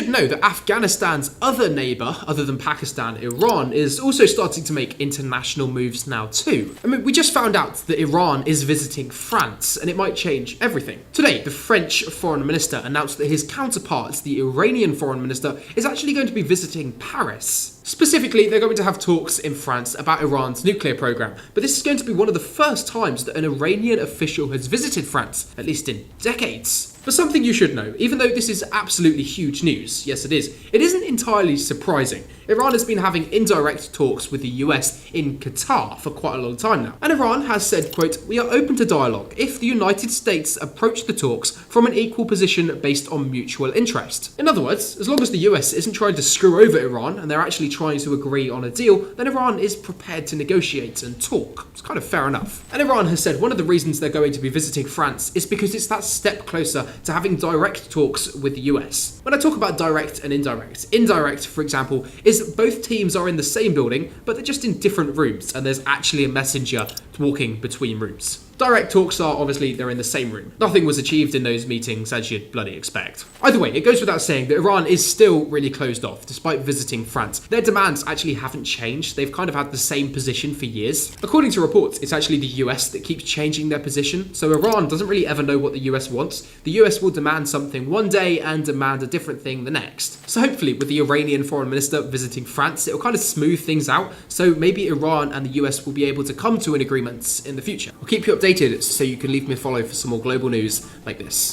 should know that Afghanistan's other neighbour, other than Pakistan, Iran, is also starting to make international moves now too. I mean, we just found out that Iran is visiting France, and it might change everything. Today, the French foreign minister announced that his counterpart, the Iranian foreign minister, is actually going to be visiting Paris. Specifically, they're going to have talks in France about Iran's nuclear program, but this is going to be one of the first times that an Iranian official has visited France, at least in decades. But something you should know, even though this is absolutely huge news, yes it isn't entirely surprising. Iran has been having indirect talks with the US in Qatar for quite a long time now. And Iran has said, quote, "We are open to dialogue if the United States approach the talks from an equal position based on mutual interest." In other words, as long as the US isn't trying to screw over Iran and they're actually trying to agree on a deal, then Iran is prepared to negotiate and talk. It's kind of fair enough. And Iran has said one of the reasons they're going to be visiting France is because it's that step closer to having direct talks with the US. When I talk about direct and indirect, for example, is both teams are in the same building, but they're just in different rooms, and there's actually a messenger walking between rooms. Direct talks are obviously they're in the same room. Nothing was achieved in those meetings, as you'd bloody expect. Either way, it goes without saying that Iran is still really closed off, despite visiting France. Their demands actually haven't changed. They've kind of had the same position for years. According to reports, it's actually the US that keeps changing their position, so Iran doesn't really ever know what the US wants. The US will demand something one day and demand a different thing the next. So hopefully, with the Iranian foreign minister visiting France, it'll kind of smooth things out, so maybe Iran and the US will be able to come to an agreement in the future. I'll keep you updated so you can leave me a follow for some more global news like this.